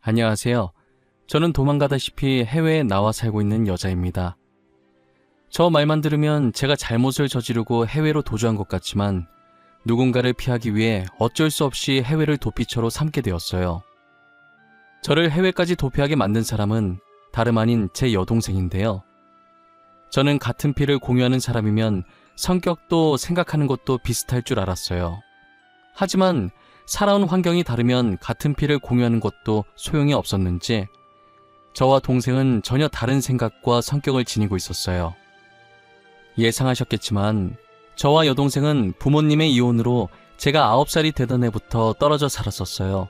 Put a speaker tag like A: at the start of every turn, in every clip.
A: 안녕하세요. 저는 도망가다시피 해외에 나와 살고 있는 여자입니다. 저 말만 들으면 제가 잘못을 저지르고 해외로 도주한 것 같지만 누군가를 피하기 위해 어쩔 수 없이 해외를 도피처로 삼게 되었어요. 저를 해외까지 도피하게 만든 사람은 다름 아닌 제 여동생인데요. 저는 같은 피를 공유하는 사람이면 성격도 생각하는 것도 비슷할 줄 알았어요. 하지만 살아온 환경이 다르면 같은 피를 공유하는 것도 소용이 없었는지 저와 동생은 전혀 다른 생각과 성격을 지니고 있었어요. 예상하셨겠지만 저와 여동생은 부모님의 이혼으로 제가 9살이 되던 해부터 떨어져 살았었어요.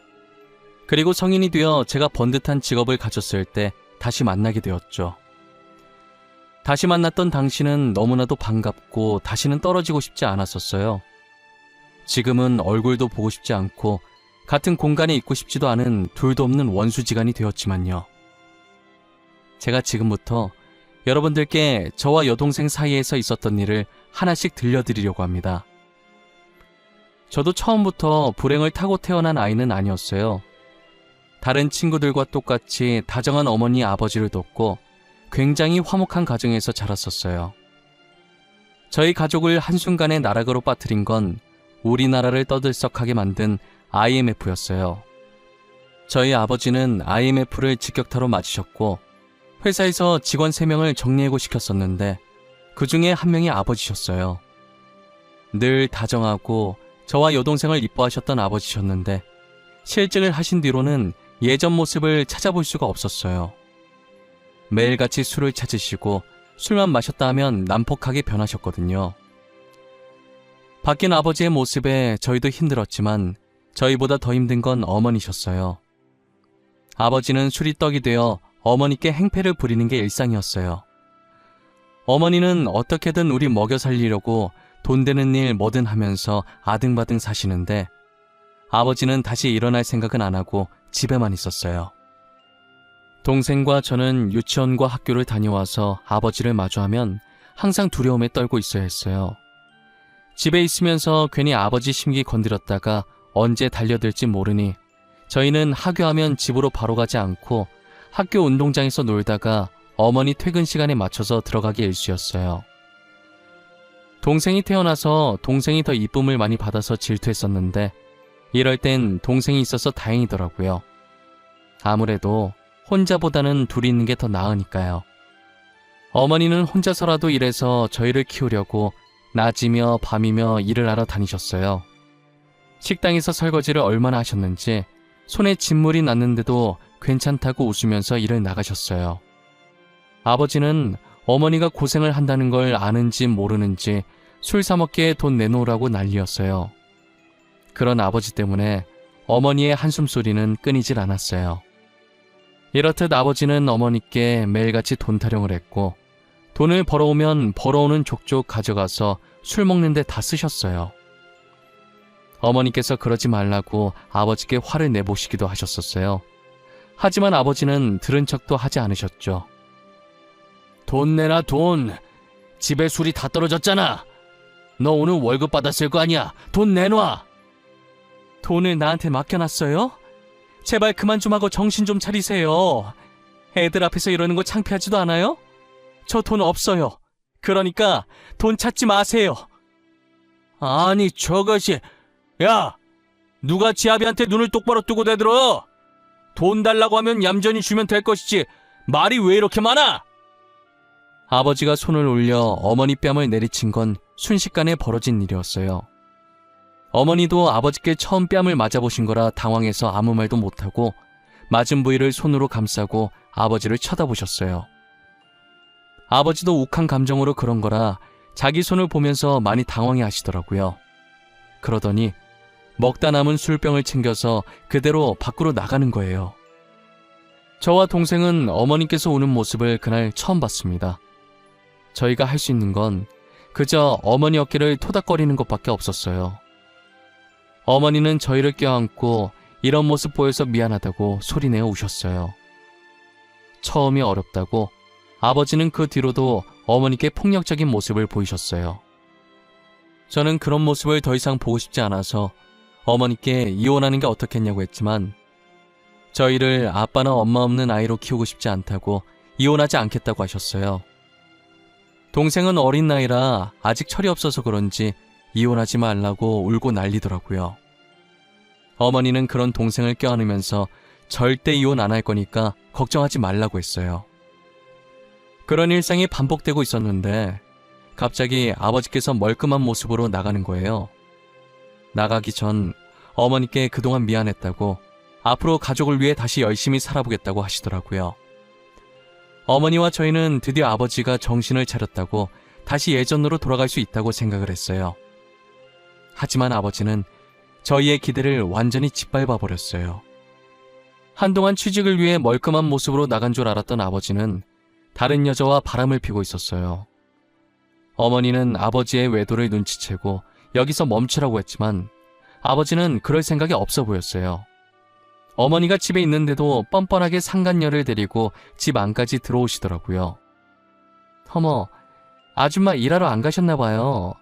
A: 그리고 성인이 되어 제가 번듯한 직업을 가졌을 때 다시 만나게 되었죠. 다시 만났던 당시는 너무나도 반갑고 다시는 떨어지고 싶지 않았었어요. 지금은 얼굴도 보고 싶지 않고 같은 공간에 있고 싶지도 않은 둘도 없는 원수지간이 되었지만요. 제가 지금부터 여러분들께 저와 여동생 사이에서 있었던 일을 하나씩 들려드리려고 합니다. 저도 처음부터 불행을 타고 태어난 아이는 아니었어요. 다른 친구들과 똑같이 다정한 어머니 아버지를 뒀고 굉장히 화목한 가정에서 자랐었어요. 저희 가족을 한순간에 나락으로 빠뜨린 건 우리나라를 떠들썩하게 만든 IMF였어요. 저희 아버지는 IMF를 직격타로 맞으셨고 회사에서 직원 3명을 정리해고 시켰었는데 그 중에 한 명이 아버지셨어요. 늘 다정하고 저와 여동생을 이뻐하셨던 아버지셨는데 실직을 하신 뒤로는 예전 모습을 찾아볼 수가 없었어요. 매일같이 술을 찾으시고 술만 마셨다 하면 난폭하게 변하셨거든요. 바뀐 아버지의 모습에 저희도 힘들었지만 저희보다 더 힘든 건 어머니셨어요. 아버지는 술이 떡이 되어 어머니께 행패를 부리는 게 일상이었어요. 어머니는 어떻게든 우리 먹여 살리려고 돈 되는 일 뭐든 하면서 아등바등 사시는데 아버지는 다시 일어날 생각은 안 하고 집에만 있었어요. 동생과 저는 유치원과 학교를 다녀와서 아버지를 마주하면 항상 두려움에 떨고 있어야 했어요. 집에 있으면서 괜히 아버지 심기 건드렸다가 언제 달려들지 모르니 저희는 하교하면 집으로 바로 가지 않고 학교 운동장에서 놀다가 어머니 퇴근 시간에 맞춰서 들어가기 일쑤였어요. 동생이 태어나서 동생이 더 이쁨을 많이 받아서 질투했었는데 이럴 땐 동생이 있어서 다행이더라고요. 아무래도 혼자보다는 둘이 있는 게 더 나으니까요. 어머니는 혼자서라도 일해서 저희를 키우려고 낮이며 밤이며 일을 하러 다니셨어요. 식당에서 설거지를 얼마나 하셨는지 손에 진물이 났는데도 괜찮다고 웃으면서 일을 나가셨어요. 아버지는 어머니가 고생을 한다는 걸 아는지 모르는지 술 사 먹기에 돈 내놓으라고 난리였어요. 그런 아버지 때문에 어머니의 한숨소리는 끊이질 않았어요. 이렇듯 아버지는 어머니께 매일같이 돈 타령을 했고 돈을 벌어오면 벌어오는 족족 가져가서 술 먹는데 다 쓰셨어요. 어머니께서 그러지 말라고 아버지께 화를 내보시기도 하셨었어요. 하지만 아버지는 들은 척도 하지 않으셨죠. 돈 내놔 돈. 집에 술이 다 떨어졌잖아. 너 오늘 월급 받았을 거 아니야. 돈 내놔. 돈을 나한테 맡겨놨어요? 제발 그만 좀 하고 정신 좀 차리세요. 애들 앞에서 이러는 거 창피하지도 않아요? 저 돈 없어요. 그러니까 돈 찾지 마세요. 아니 저것이... 야! 누가 지아비한테 눈을 똑바로 뜨고 대들어? 돈 달라고 하면 얌전히 주면 될 것이지 말이 왜 이렇게 많아? 아버지가 손을 올려 어머니 뺨을 내리친 건 순식간에 벌어진 일이었어요. 어머니도 아버지께 처음 뺨을 맞아보신 거라 당황해서 아무 말도 못하고 맞은 부위를 손으로 감싸고 아버지를 쳐다보셨어요. 아버지도 욱한 감정으로 그런 거라 자기 손을 보면서 많이 당황해 하시더라고요. 그러더니 먹다 남은 술병을 챙겨서 그대로 밖으로 나가는 거예요. 저와 동생은 어머니께서 우는 모습을 그날 처음 봤습니다. 저희가 할 수 있는 건 그저 어머니 어깨를 토닥거리는 것밖에 없었어요. 어머니는 저희를 껴안고 이런 모습 보여서 미안하다고 소리내어 우셨어요. 처음이 어렵다고 아버지는 그 뒤로도 어머니께 폭력적인 모습을 보이셨어요. 저는 그런 모습을 더 이상 보고 싶지 않아서 어머니께 이혼하는 게 어떻겠냐고 했지만 저희를 아빠나 엄마 없는 아이로 키우고 싶지 않다고 이혼하지 않겠다고 하셨어요. 동생은 어린 나이라 아직 철이 없어서 그런지 이혼하지 말라고 울고 난리더라고요. 어머니는 그런 동생을 껴안으면서 절대 이혼 안 할 거니까 걱정하지 말라고 했어요. 그런 일상이 반복되고 있었는데 갑자기 아버지께서 멀끔한 모습으로 나가는 거예요. 나가기 전 어머니께 그동안 미안했다고 앞으로 가족을 위해 다시 열심히 살아보겠다고 하시더라고요. 어머니와 저희는 드디어 아버지가 정신을 차렸다고 다시 예전으로 돌아갈 수 있다고 생각을 했어요. 하지만 아버지는 저희의 기대를 완전히 짓밟아 버렸어요. 한동안 취직을 위해 멀끔한 모습으로 나간 줄 알았던 아버지는 다른 여자와 바람을 피고 있었어요. 어머니는 아버지의 외도를 눈치채고 여기서 멈추라고 했지만 아버지는 그럴 생각이 없어 보였어요. 어머니가 집에 있는데도 뻔뻔하게 상간녀를 데리고 집 안까지 들어오시더라고요. 어머, 아줌마 일하러 안 가셨나 봐요.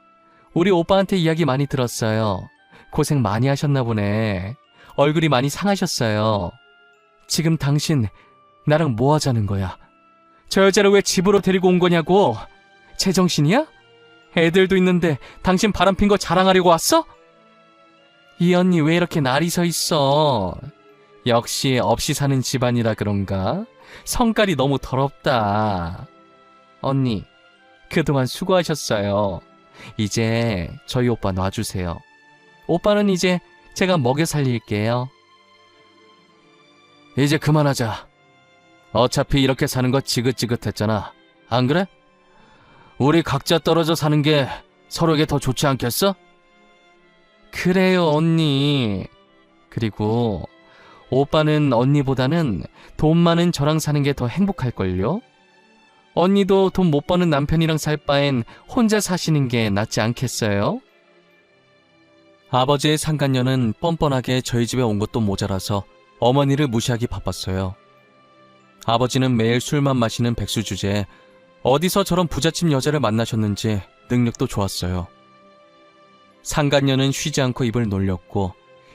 A: 우리 오빠한테 이야기 많이 들었어요. 고생 많이 하셨나 보네. 얼굴이 많이 상하셨어요. 지금 당신 나랑 뭐 하자는 거야? 저 여자를 왜 집으로 데리고 온 거냐고? 제정신이야? 애들도 있는데 당신 바람핀 거 자랑하려고 왔어? 이 언니 왜 이렇게 날이 서 있어? 역시 없이 사는 집안이라 그런가? 성깔이 너무 더럽다. 언니, 그동안 수고하셨어요. 이제 저희 오빠 놔주세요. 오빠는 이제 제가 먹여 살릴게요. 이제 그만하자. 어차피 이렇게 사는 거 지긋지긋했잖아. 안 그래? 우리 각자 떨어져 사는 게 서로에게 더 좋지 않겠어? 그래요, 언니. 그리고 오빠는 언니보다는 돈 많은 저랑 사는 게 더 행복할걸요? 언니도 돈 못 버는 남편이랑 살 바엔 혼자 사시는 게 낫지 않겠어요? 아버지의 상간녀는 뻔뻔하게 저희 집에 온 것도 모자라서 어머니를 무시하기 바빴어요. 아버지는 매일 술만 마시는 백수 주제에 어디서 저런 부잣집 여자를 만나셨는지 능력도 좋았어요. 상간녀는 쉬지 않고 입을 놀렸고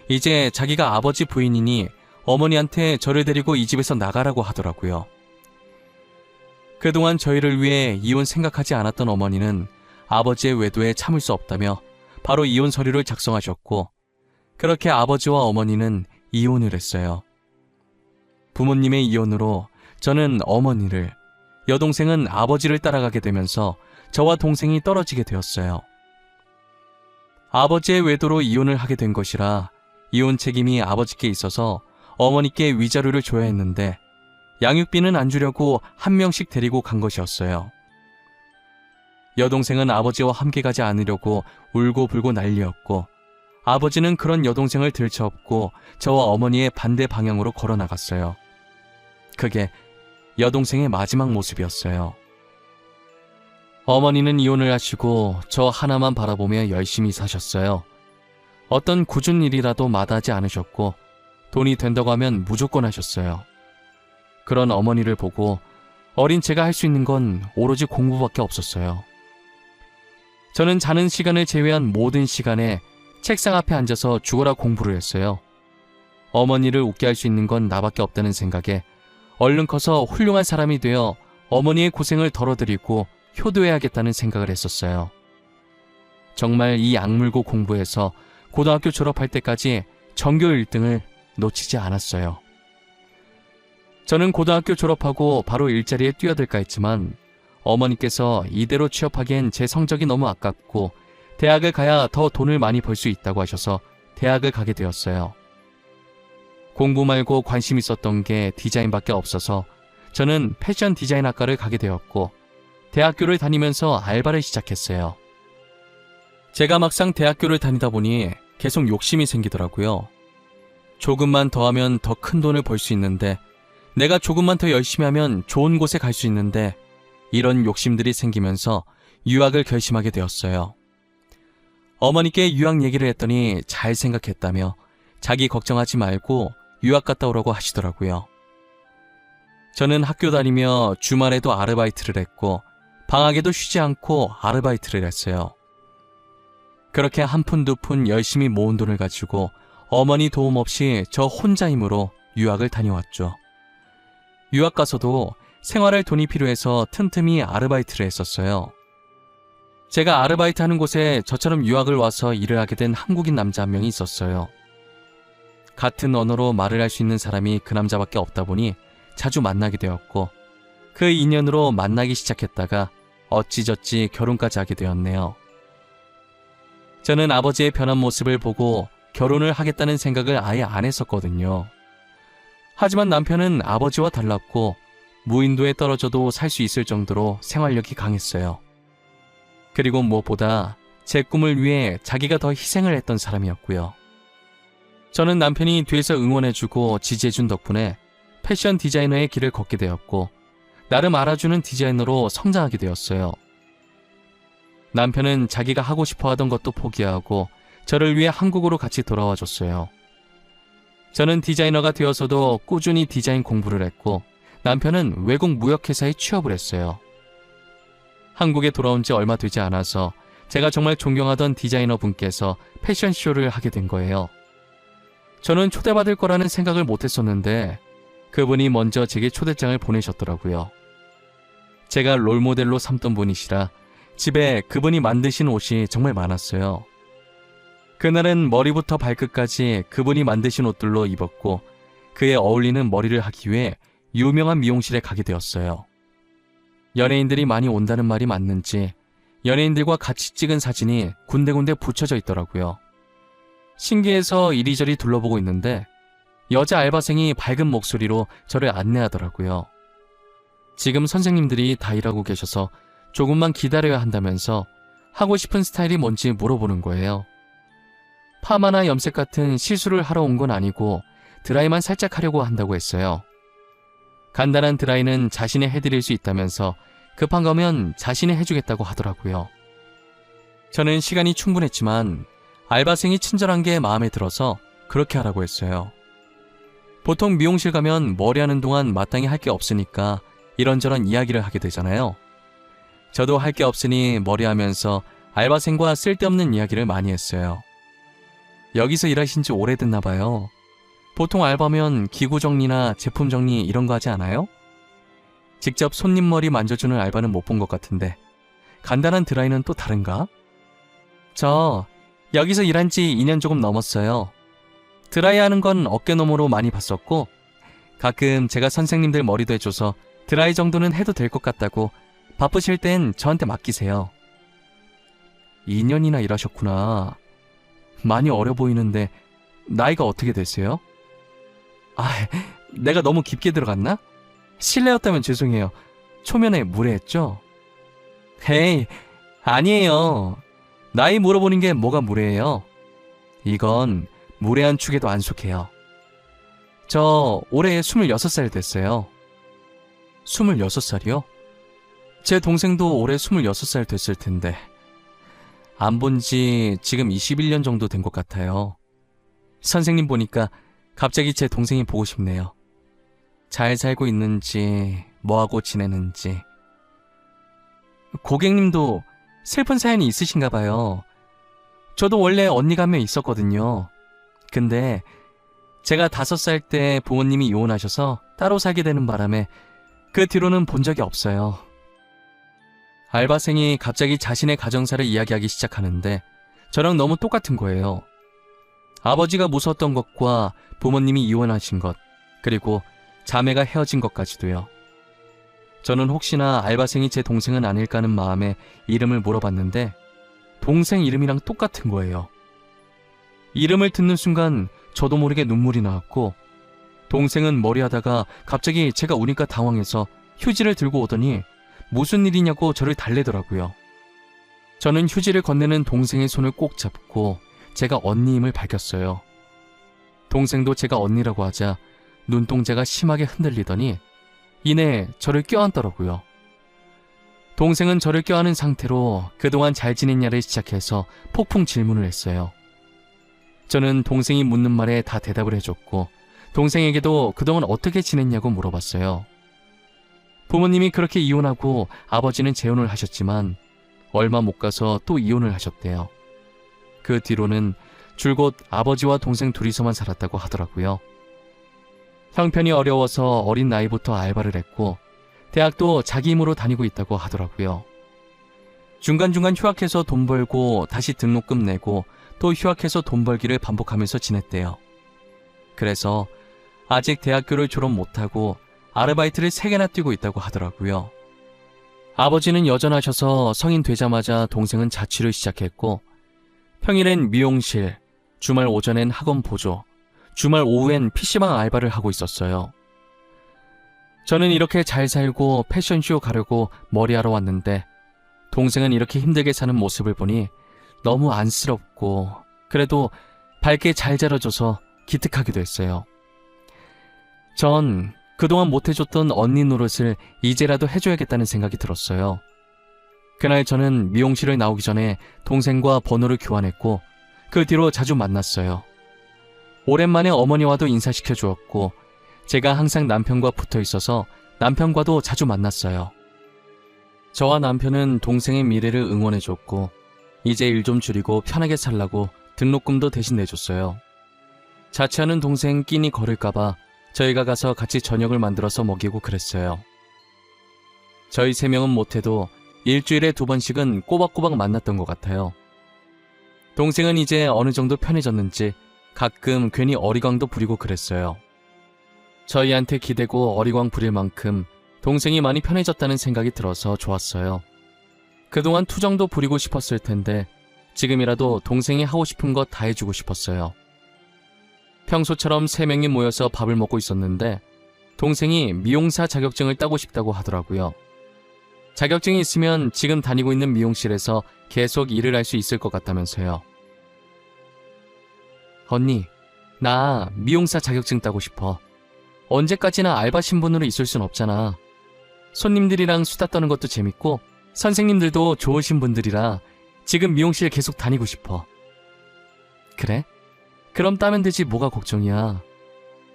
A: 이제 자기가 아버지 부인이니 어머니한테 저를 데리고 이 집에서 나가라고 하더라고요. 그동안 저희를 위해 이혼 생각하지 않았던 어머니는 아버지의 외도에 참을 수 없다며 바로 이혼 서류를 작성하셨고 그렇게 아버지와 어머니는 이혼을 했어요. 부모님의 이혼으로 저는 어머니를, 여동생은 아버지를 따라가게 되면서 저와 동생이 떨어지게 되었어요. 아버지의 외도로 이혼을 하게 된 것이라 이혼 책임이 아버지께 있어서 어머니께 위자료를 줘야 했는데 양육비는 안 주려고 한 명씩 데리고 간 것이었어요. 여동생은 아버지와 함께 가지 않으려고 울고불고 난리였고 아버지는 그런 여동생을 들쳐업고 저와 어머니의 반대 방향으로 걸어 나갔어요. 그게 여동생의 마지막 모습이었어요. 어머니는 이혼을 하시고 저 하나만 바라보며 열심히 사셨어요. 어떤 굳은 일이라도 마다하지 않으셨고 돈이 된다고 하면 무조건 하셨어요. 그런 어머니를 보고 어린 제가 할 수 있는 건 오로지 공부밖에 없었어요. 저는 자는 시간을 제외한 모든 시간에 책상 앞에 앉아서 죽어라 공부를 했어요. 어머니를 웃게 할 수 있는 건 나밖에 없다는 생각에 얼른 커서 훌륭한 사람이 되어 어머니의 고생을 덜어드리고 효도해야겠다는 생각을 했었어요. 정말 이 악물고 공부해서 고등학교 졸업할 때까지 전교 1등을 놓치지 않았어요. 저는 고등학교 졸업하고 바로 일자리에 뛰어들까 했지만 어머니께서 이대로 취업하기엔 제 성적이 너무 아깝고 대학을 가야 더 돈을 많이 벌 수 있다고 하셔서 대학을 가게 되었어요. 공부 말고 관심 있었던 게 디자인밖에 없어서 저는 패션 디자인 학과를 가게 되었고 대학교를 다니면서 알바를 시작했어요. 제가 막상 대학교를 다니다 보니 계속 욕심이 생기더라고요. 조금만 더 하면 더 큰 돈을 벌 수 있는데 내가 조금만 더 열심히 하면 좋은 곳에 갈 수 있는데 이런 욕심들이 생기면서 유학을 결심하게 되었어요. 어머니께 유학 얘기를 했더니 잘 생각했다며 자기 걱정하지 말고 유학 갔다 오라고 하시더라고요. 저는 학교 다니며 주말에도 아르바이트를 했고 방학에도 쉬지 않고 아르바이트를 했어요. 그렇게 한 푼 두 푼 열심히 모은 돈을 가지고 어머니 도움 없이 저 혼자 힘으로 유학을 다녀왔죠. 유학 가서도 생활할 돈이 필요해서 틈틈이 아르바이트를 했었어요. 제가 아르바이트 하는 곳에 저처럼 유학을 와서 일을 하게 된 한국인 남자 한 명이 있었어요. 같은 언어로 말을 할 수 있는 사람이 그 남자밖에 없다 보니 자주 만나게 되었고 그 인연으로 만나기 시작했다가 어찌저찌 결혼까지 하게 되었네요. 저는 아버지의 변한 모습을 보고 결혼을 하겠다는 생각을 아예 안 했었거든요. 하지만 남편은 아버지와 달랐고 무인도에 떨어져도 살 수 있을 정도로 생활력이 강했어요. 그리고 무엇보다 제 꿈을 위해 자기가 더 희생을 했던 사람이었고요. 저는 남편이 뒤에서 응원해주고 지지해준 덕분에 패션 디자이너의 길을 걷게 되었고 나름 알아주는 디자이너로 성장하게 되었어요. 남편은 자기가 하고 싶어 하던 것도 포기하고 저를 위해 한국으로 같이 돌아와 줬어요. 저는 디자이너가 되어서도 꾸준히 디자인 공부를 했고 남편은 외국 무역회사에 취업을 했어요. 한국에 돌아온 지 얼마 되지 않아서 제가 정말 존경하던 디자이너 분께서 패션쇼를 하게 된 거예요. 저는 초대받을 거라는 생각을 못했었는데 그분이 먼저 제게 초대장을 보내셨더라고요. 제가 롤모델로 삼던 분이시라 집에 그분이 만드신 옷이 정말 많았어요. 그날은 머리부터 발끝까지 그분이 만드신 옷들로 입었고 그에 어울리는 머리를 하기 위해 유명한 미용실에 가게 되었어요. 연예인들이 많이 온다는 말이 맞는지 연예인들과 같이 찍은 사진이 군데군데 붙여져 있더라고요. 신기해서 이리저리 둘러보고 있는데 여자 알바생이 밝은 목소리로 저를 안내하더라고요. 지금 선생님들이 다 일하고 계셔서 조금만 기다려야 한다면서 하고 싶은 스타일이 뭔지 물어보는 거예요. 파마나 염색 같은 시술을 하러 온 건 아니고 드라이만 살짝 하려고 한다고 했어요. 간단한 드라이는 자신이 해드릴 수 있다면서 급한 거면 자신이 해주겠다고 하더라고요. 저는 시간이 충분했지만 알바생이 친절한 게 마음에 들어서 그렇게 하라고 했어요. 보통 미용실 가면 머리 하는 동안 마땅히 할 게 없으니까 이런저런 이야기를 하게 되잖아요. 저도 할 게 없으니 머리하면서 알바생과 쓸데없는 이야기를 많이 했어요. 여기서 일하신 지 오래됐나 봐요. 보통 알바면 기구 정리나 제품 정리 이런 거 하지 않아요? 직접 손님 머리 만져주는 알바는 못 본 것 같은데 간단한 드라이는 또 다른가? 저 여기서 일한 지 2년 조금 넘었어요. 드라이 하는 건 어깨너머로 많이 봤었고 가끔 제가 선생님들 머리도 해줘서 드라이 정도는 해도 될 것 같다고 바쁘실 땐 저한테 맡기세요. 2년이나 일하셨구나. 많이 어려 보이는데 나이가 어떻게 되세요? 내가 너무 깊게 들어갔나? 실례였다면 죄송해요. 초면에 무례했죠? 헤이, 아니에요. 나이 물어보는 게 뭐가 무례해요? 이건 무례한 축에도 안 속해요. 저 올해 26살 됐어요. 26살이요? 제 동생도 올해 26살 됐을 텐데 안 본 지 지금 21년 정도 된 것 같아요. 선생님 보니까 갑자기 제 동생이 보고 싶네요. 잘 살고 있는지 뭐하고 지내는지. 고객님도 슬픈 사연이 있으신가 봐요. 저도 원래 언니가 한 명 있었거든요. 근데 제가 5살 때 부모님이 이혼하셔서 따로 살게 되는 바람에 그 뒤로는 본 적이 없어요. 알바생이 갑자기 자신의 가정사를 이야기하기 시작하는데 저랑 너무 똑같은 거예요. 아버지가 무서웠던 것과 부모님이 이혼하신 것, 그리고 자매가 헤어진 것까지도요. 저는 혹시나 알바생이 제 동생은 아닐까 하는 마음에 이름을 물어봤는데 동생 이름이랑 똑같은 거예요. 이름을 듣는 순간 저도 모르게 눈물이 나왔고 동생은 머리하다가 갑자기 제가 우니까 당황해서 휴지를 들고 오더니 무슨 일이냐고 저를 달래더라고요. 저는 휴지를 건네는 동생의 손을 꼭 잡고 제가 언니임을 밝혔어요. 동생도 제가 언니라고 하자 눈동자가 심하게 흔들리더니 이내 저를 껴안더라고요. 동생은 저를 껴안은 상태로 그동안 잘 지냈냐를 시작해서 폭풍 질문을 했어요. 저는 동생이 묻는 말에 다 대답을 해줬고 동생에게도 그동안 어떻게 지냈냐고 물어봤어요. 부모님이 그렇게 이혼하고 아버지는 재혼을 하셨지만 얼마 못 가서 또 이혼을 하셨대요. 그 뒤로는 줄곧 아버지와 동생 둘이서만 살았다고 하더라고요. 형편이 어려워서 어린 나이부터 알바를 했고 대학도 자기 힘으로 다니고 있다고 하더라고요. 중간중간 휴학해서 돈 벌고 다시 등록금 내고 또 휴학해서 돈 벌기를 반복하면서 지냈대요. 그래서 아직 대학교를 졸업 못하고 아르바이트를 3개나 뛰고 있다고 하더라고요. 아버지는 여전하셔서 성인 되자마자 동생은 자취를 시작했고 평일엔 미용실, 주말 오전엔 학원 보조, 주말 오후엔 PC방 알바를 하고 있었어요. 저는 이렇게 잘 살고 패션쇼 가려고 머리하러 왔는데 동생은 이렇게 힘들게 사는 모습을 보니 너무 안쓰럽고 그래도 밝게 잘 자라줘서 기특하기도 했어요. 전 그동안 못해줬던 언니 노릇을 이제라도 해줘야겠다는 생각이 들었어요. 그날 저는 미용실을 나오기 전에 동생과 번호를 교환했고 그 뒤로 자주 만났어요. 오랜만에 어머니와도 인사시켜 주었고 제가 항상 남편과 붙어 있어서 남편과도 자주 만났어요. 저와 남편은 동생의 미래를 응원해줬고 이제 일 좀 줄이고 편하게 살라고 등록금도 대신 내줬어요. 자취하는 동생 끼니 거를까봐 저희가 가서 같이 저녁을 만들어서 먹이고 그랬어요. 저희 3명은 못해도 일주일에 2번씩은 꼬박꼬박 만났던 것 같아요. 동생은 이제 어느 정도 편해졌는지 가끔 괜히 어리광도 부리고 그랬어요. 저희한테 기대고 어리광 부릴 만큼 동생이 많이 편해졌다는 생각이 들어서 좋았어요. 그동안 투정도 부리고 싶었을 텐데 지금이라도 동생이 하고 싶은 거 다 해주고 싶었어요. 평소처럼 3명이 모여서 밥을 먹고 있었는데 동생이 미용사 자격증을 따고 싶다고 하더라고요. 자격증이 있으면 지금 다니고 있는 미용실에서 계속 일을 할 수 있을 것 같다면서요. 언니, 나 미용사 자격증 따고 싶어. 언제까지나 알바 신분으로 있을 순 없잖아. 손님들이랑 수다 떠는 것도 재밌고 선생님들도 좋으신 분들이라 지금 미용실 계속 다니고 싶어. 그래? 그럼 따면 되지 뭐가 걱정이야.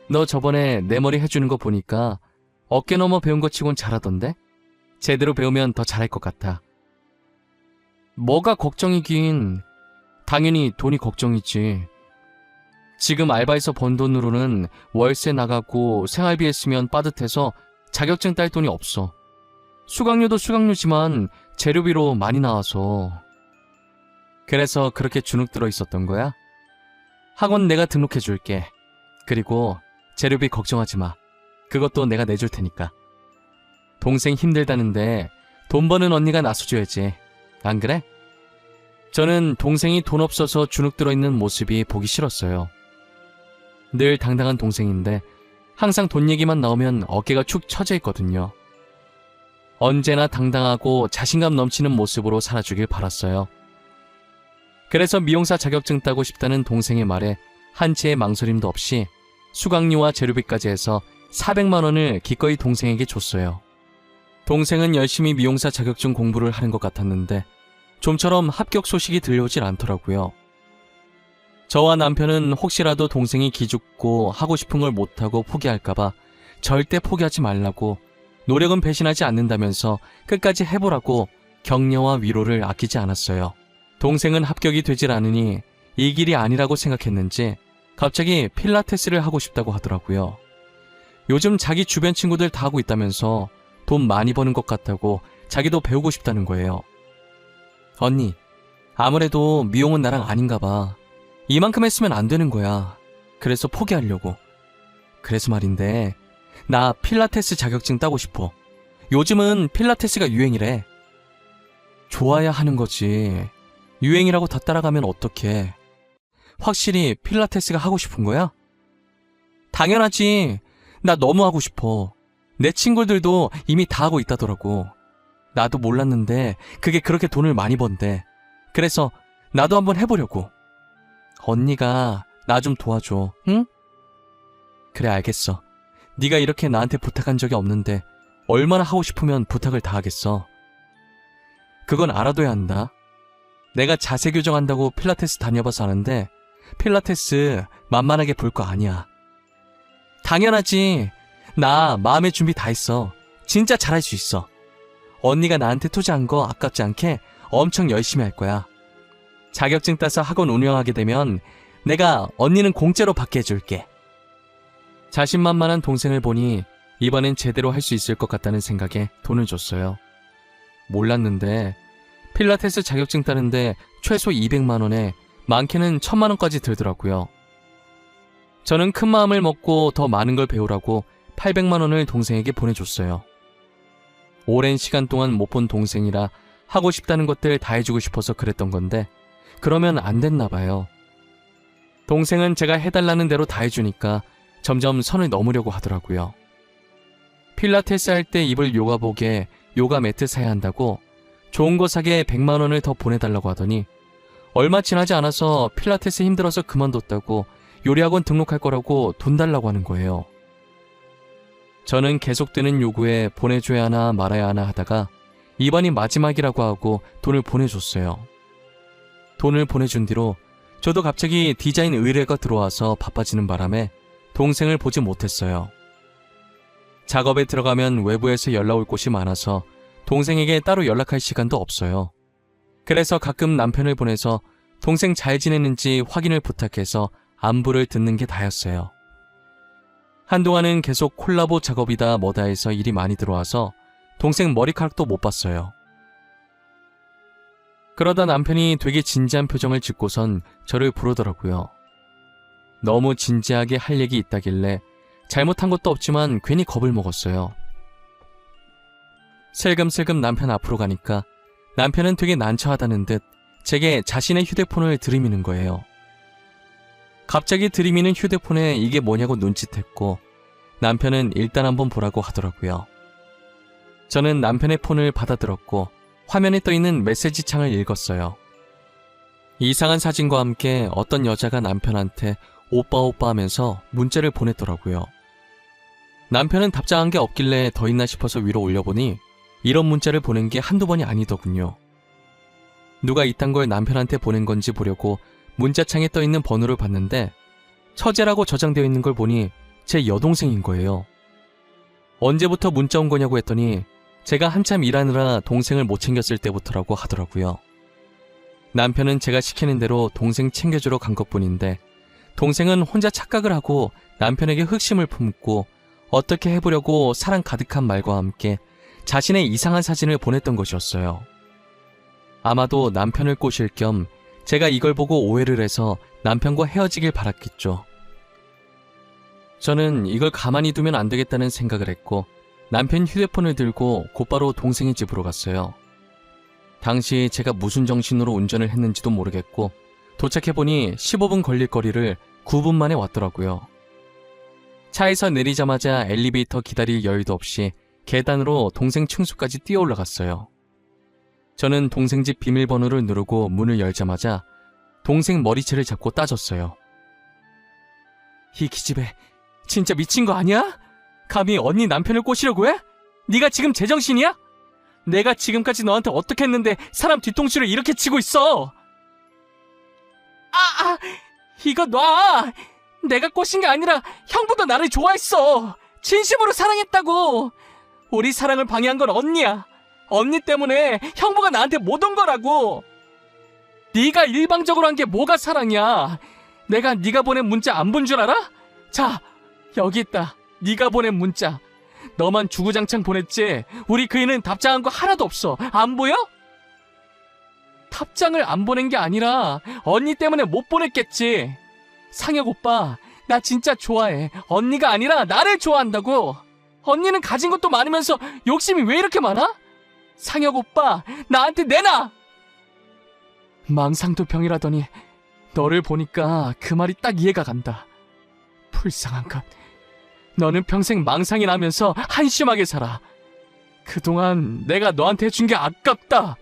A: 너 저번에 내 머리 해주는 거 보니까 어깨 넘어 배운 거 치곤 잘하던데? 제대로 배우면 더 잘할 것 같아. 뭐가 걱정이긴. 당연히 돈이 걱정이지. 지금 알바에서 번 돈으로는 월세 나가고 생활비 했으면 빠듯해서 자격증 딸 돈이 없어. 수강료도 수강료지만 재료비로 많이 나와서. 그래서 그렇게 주눅 들어 있었던 거야? 학원 내가 등록해 줄게. 그리고 재료비 걱정하지 마. 그것도 내가 내줄 테니까. 동생 힘들다는데 돈 버는 언니가 나서줘야지. 안 그래? 저는 동생이 돈 없어서 주눅 들어 있는 모습이 보기 싫었어요. 늘 당당한 동생인데 항상 돈 얘기만 나오면 어깨가 축 처져 있거든요. 언제나 당당하고 자신감 넘치는 모습으로 살아주길 바랐어요. 그래서 미용사 자격증 따고 싶다는 동생의 말에 한치의 망설임도 없이 수강료와 재료비까지 해서 400만 원을 기꺼이 동생에게 줬어요. 동생은 열심히 미용사 자격증 공부를 하는 것 같았는데 좀처럼 합격 소식이 들려오질 않더라고요. 저와 남편은 혹시라도 동생이 기죽고 하고 싶은 걸 못하고 포기할까봐 절대 포기하지 말라고 노력은 배신하지 않는다면서 끝까지 해보라고 격려와 위로를 아끼지 않았어요. 동생은 합격이 되질 않으니 이 길이 아니라고 생각했는지 갑자기 필라테스를 하고 싶다고 하더라고요. 요즘 자기 주변 친구들 다 하고 있다면서 돈 많이 버는 것 같다고 자기도 배우고 싶다는 거예요. 언니, 아무래도 미용은 나랑 아닌가 봐. 이만큼 했으면 안 되는 거야. 그래서 포기하려고. 그래서 말인데 나 필라테스 자격증 따고 싶어. 요즘은 필라테스가 유행이래. 좋아야 하는 거지. 유행이라고 다 따라가면 어떡해. 확실히 필라테스가 하고 싶은 거야? 당연하지. 나 너무 하고 싶어. 내 친구들도 이미 다 하고 있다더라고. 나도 몰랐는데 그게 그렇게 돈을 많이 번대. 그래서 나도 한번 해보려고. 언니가 나 좀 도와줘, 응? 그래, 알겠어. 네가 이렇게 나한테 부탁한 적이 없는데 얼마나 하고 싶으면 부탁을 다 하겠어. 그건 알아둬야 한다. 내가 자세 교정한다고 필라테스 다녀봐서 아는데 필라테스 만만하게 볼 거 아니야. 당연하지. 나 마음의 준비 다 했어. 진짜 잘할 수 있어. 언니가 나한테 투자한 거 아깝지 않게 엄청 열심히 할 거야. 자격증 따서 학원 운영하게 되면 내가 언니는 공짜로 받게 해줄게. 자신만만한 동생을 보니 이번엔 제대로 할 수 있을 것 같다는 생각에 돈을 줬어요. 몰랐는데 필라테스 자격증 따는데 최소 200만 원에 많게는 1000만 원까지 들더라고요. 저는 큰 마음을 먹고 더 많은 걸 배우라고 800만 원을 동생에게 보내줬어요. 오랜 시간 동안 못 본 동생이라 하고 싶다는 것들 다 해주고 싶어서 그랬던 건데 그러면 안 됐나 봐요. 동생은 제가 해달라는 대로 다 해주니까 점점 선을 넘으려고 하더라고요. 필라테스 할 때 입을 요가복에 요가 매트 사야 한다고 좋은 거 사게 100만 원을 더 보내달라고 하더니 얼마 지나지 않아서 필라테스 힘들어서 그만뒀다고 요리학원 등록할 거라고 돈 달라고 하는 거예요. 저는 계속되는 요구에 보내줘야 하나 말아야 하나 하다가 이번이 마지막이라고 하고 돈을 보내줬어요. 돈을 보내준 뒤로 저도 갑자기 디자인 의뢰가 들어와서 바빠지는 바람에 동생을 보지 못했어요. 작업에 들어가면 외부에서 연락 올 곳이 많아서 동생에게 따로 연락할 시간도 없어요. 그래서 가끔 남편을 보내서 동생 잘 지내는지 확인을 부탁해서 안부를 듣는 게 다였어요. 한동안은 계속 콜라보 작업이다 뭐다 해서 일이 많이 들어와서 동생 머리카락도 못 봤어요. 그러다 남편이 되게 진지한 표정을 짓고선 저를 부르더라고요. 너무 진지하게 할 얘기 있다길래 잘못한 것도 없지만 괜히 겁을 먹었어요. 슬금슬금 남편 앞으로 가니까 남편은 되게 난처하다는 듯 제게 자신의 휴대폰을 들이미는 거예요. 갑자기 들이미는 휴대폰에 이게 뭐냐고 눈짓했고 남편은 일단 한번 보라고 하더라고요. 저는 남편의 폰을 받아들었고 화면에 떠있는 메시지 창을 읽었어요. 이상한 사진과 함께 어떤 여자가 남편한테 오빠 오빠 하면서 문자를 보냈더라고요. 남편은 답장한 게 없길래 더 있나 싶어서 위로 올려보니 이런 문자를 보낸 게 한두 번이 아니더군요. 누가 이딴 걸 남편한테 보낸 건지 보려고 문자창에 떠있는 번호를 봤는데 처제라고 저장되어 있는 걸 보니 제 여동생인 거예요. 언제부터 문자 온 거냐고 했더니 제가 한참 일하느라 동생을 못 챙겼을 때부터라고 하더라고요. 남편은 제가 시키는 대로 동생 챙겨주러 간 것뿐인데 동생은 혼자 착각을 하고 남편에게 흑심을 품고 어떻게 해보려고 사랑 가득한 말과 함께 자신의 이상한 사진을 보냈던 것이었어요. 아마도 남편을 꼬실 겸 제가 이걸 보고 오해를 해서 남편과 헤어지길 바랐겠죠. 저는 이걸 가만히 두면 안 되겠다는 생각을 했고 남편 휴대폰을 들고 곧바로 동생의 집으로 갔어요. 당시 제가 무슨 정신으로 운전을 했는지도 모르겠고 도착해보니 15분 걸릴 거리를 9분 만에 왔더라고요. 차에서 내리자마자 엘리베이터 기다릴 여유도 없이 계단으로 동생 층수까지 뛰어 올라갔어요. 저는 동생 집 비밀번호를 누르고 문을 열자마자 동생 머리채를 잡고 따졌어요. 이 기집애 진짜 미친 거 아니야? 감히 언니 남편을 꼬시려고 해? 네가 지금 제정신이야? 내가 지금까지 너한테 어떻게 했는데 사람 뒤통수를 이렇게 치고 있어? 이거 놔! 내가 꼬신 게 아니라 형부도 나를 좋아했어. 진심으로 사랑했다고. 우리 사랑을 방해한 건 언니야. 언니 때문에 형부가 나한테 못 온 거라고. 네가 일방적으로 한 게 뭐가 사랑이야. 내가 네가 보낸 문자 안 본 줄 알아? 자, 여기 있다. 네가 보낸 문자. 너만 주구장창 보냈지. 우리 그이는 답장한 거 하나도 없어. 안 보여? 답장을 안 보낸 게 아니라 언니 때문에 못 보냈겠지. 상혁 오빠, 나 진짜 좋아해. 언니가 아니라 나를 좋아한다고. 언니는 가진 것도 많으면서 욕심이 왜 이렇게 많아? 상혁 오빠, 나한테 내놔! 망상도 병이라더니 너를 보니까 그 말이 딱 이해가 간다. 불쌍한 것. 너는 평생 망상이 나면서 한심하게 살아. 그동안 내가 너한테 해준 게 아깝다.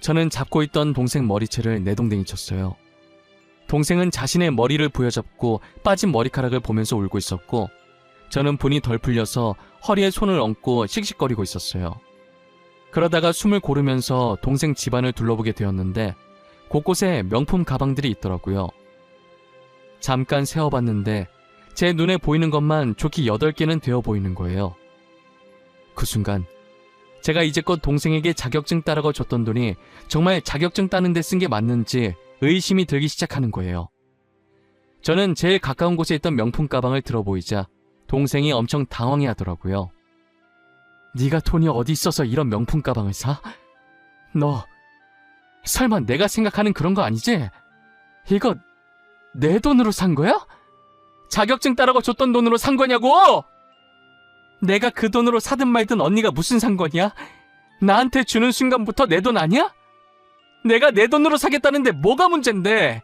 A: 저는 잡고 있던 동생 머리채를 내동댕이 쳤어요. 동생은 자신의 머리를 부여잡고 빠진 머리카락을 보면서 울고 있었고 저는 분이 덜 풀려서 허리에 손을 얹고 씩씩거리고 있었어요. 그러다가 숨을 고르면서 동생 집안을 둘러보게 되었는데 곳곳에 명품 가방들이 있더라고요. 잠깐 세어봤는데 제 눈에 보이는 것만 좋게 8개는 되어 보이는 거예요. 그 순간 제가 이제껏 동생에게 자격증 따라고 줬던 돈이 정말 자격증 따는 데 쓴 게 맞는지 의심이 들기 시작하는 거예요. 저는 제일 가까운 곳에 있던 명품 가방을 들어보이자 동생이 엄청 당황해 하더라고요. 네가 돈이 어디 있어서 이런 명품 가방을 사? 너 설마 내가 생각하는 그런 거 아니지? 이거 내 돈으로 산 거야? 자격증 따라고 줬던 돈으로 산 거냐고! 내가 그 돈으로 사든 말든 언니가 무슨 상관이야? 나한테 주는 순간부터 내 돈 아니야? 내가 내 돈으로 사겠다는데 뭐가 문젠데?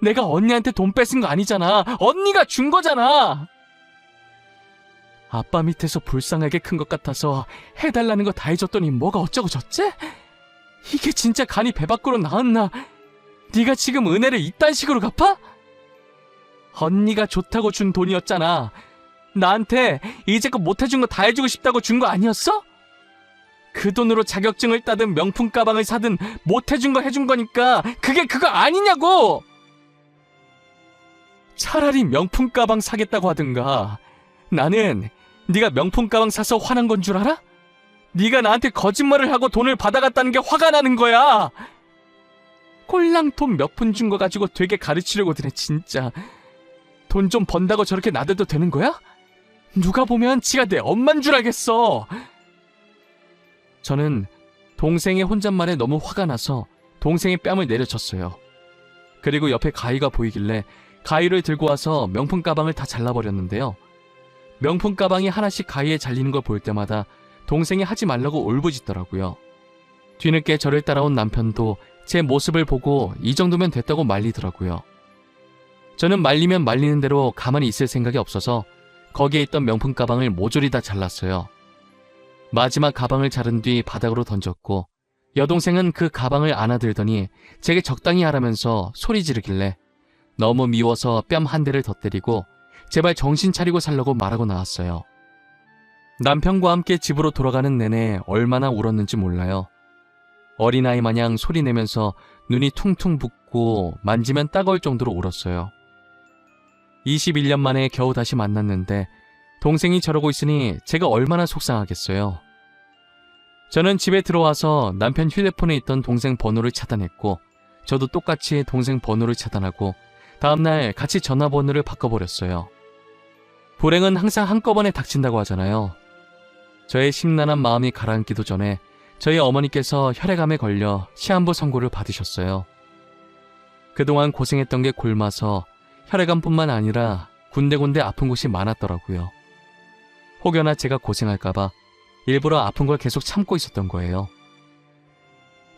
A: 내가 언니한테 돈 뺏은 거 아니잖아. 언니가 준 거잖아. 아빠 밑에서 불쌍하게 큰 것 같아서 해달라는 거 다 해줬더니 뭐가 어쩌고 저쩌지? 이게 진짜 간이 배 밖으로 나왔나? 네가 지금 은혜를 이딴 식으로 갚아? 언니가 좋다고 준 돈이었잖아. 나한테 이제껏 못해준 거 다 해주고 싶다고 준 거 아니었어? 그 돈으로 자격증을 따든 명품 가방을 사든 못해준 거 해준 거니까 그게 그거 아니냐고! 차라리 명품 가방 사겠다고 하든가. 나는 네가 명품 가방 사서 화난 건 줄 알아? 네가 나한테 거짓말을 하고 돈을 받아갔다는 게 화가 나는 거야. 꼴랑 돈 몇 푼 준 거 가지고 되게 가르치려고 드네 진짜. 돈 좀 번다고 저렇게 나대도 되는 거야? 누가 보면 지가 내 엄만 줄 알겠어. 저는 동생의 혼잣말에 너무 화가 나서 동생의 뺨을 내려쳤어요. 그리고 옆에 가위가 보이길래 가위를 들고 와서 명품 가방을 다 잘라버렸는데요. 명품 가방이 하나씩 가위에 잘리는 걸 볼 때마다 동생이 하지 말라고 울부짖더라고요. 뒤늦게 저를 따라온 남편도 제 모습을 보고 이 정도면 됐다고 말리더라고요. 저는 말리면 말리는 대로 가만히 있을 생각이 없어서 거기에 있던 명품 가방을 모조리 다 잘랐어요. 마지막 가방을 자른 뒤 바닥으로 던졌고 여동생은 그 가방을 안아들더니 제게 적당히 하라면서 소리 지르길래 너무 미워서 뺨 한 대를 더 때리고 제발 정신 차리고 살라고 말하고 나왔어요. 남편과 함께 집으로 돌아가는 내내 얼마나 울었는지 몰라요. 어린아이 마냥 소리내면서 눈이 퉁퉁 붓고 만지면 따가울 정도로 울었어요. 21년 만에 겨우 다시 만났는데 동생이 저러고 있으니 제가 얼마나 속상하겠어요. 저는 집에 들어와서 남편 휴대폰에 있던 동생 번호를 차단했고 저도 똑같이 동생 번호를 차단하고 다음날 같이 전화번호를 바꿔버렸어요. 불행은 항상 한꺼번에 닥친다고 하잖아요. 저의 심란한 마음이 가라앉기도 전에 저희 어머니께서 혈액암에 걸려 시한부 선고를 받으셨어요. 그동안 고생했던 게 골마서 혈액암뿐만 아니라 군데군데 아픈 곳이 많았더라고요. 혹여나 제가 고생할까봐 일부러 아픈 걸 계속 참고 있었던 거예요.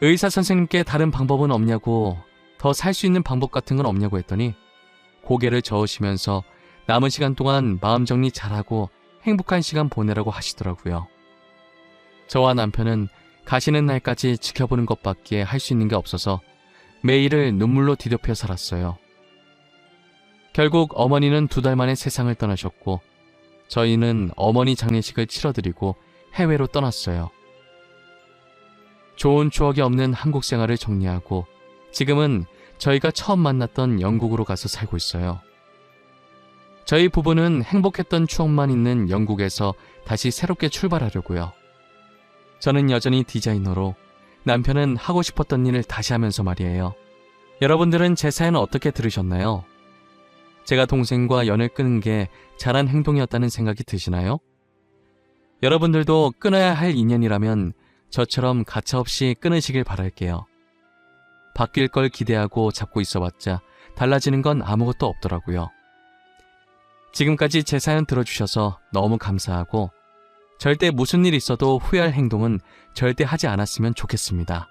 A: 의사 선생님께 다른 방법은 없냐고, 더 살 수 있는 방법 같은 건 없냐고 했더니 고개를 저으시면서 남은 시간 동안 마음 정리 잘하고 행복한 시간 보내라고 하시더라고요. 저와 남편은 가시는 날까지 지켜보는 것밖에 할 수 있는 게 없어서 매일을 눈물로 뒤덮여 살았어요. 결국 어머니는 2달 만에 세상을 떠나셨고 저희는 어머니 장례식을 치러드리고 해외로 떠났어요. 좋은 추억이 없는 한국 생활을 정리하고 지금은 저희가 처음 만났던 영국으로 가서 살고 있어요. 저희 부부는 행복했던 추억만 있는 영국에서 다시 새롭게 출발하려고요. 저는 여전히 디자이너로, 남편은 하고 싶었던 일을 다시 하면서 말이에요. 여러분들은 제 사연을 어떻게 들으셨나요? 제가 동생과 연을 끊은 게 잘한 행동이었다는 생각이 드시나요? 여러분들도 끊어야 할 인연이라면 저처럼 가차없이 끊으시길 바랄게요. 바뀔 걸 기대하고 잡고 있어봤자 달라지는 건 아무것도 없더라고요. 지금까지 제 사연 들어주셔서 너무 감사하고 절대 무슨 일 있어도 후회할 행동은 절대 하지 않았으면 좋겠습니다.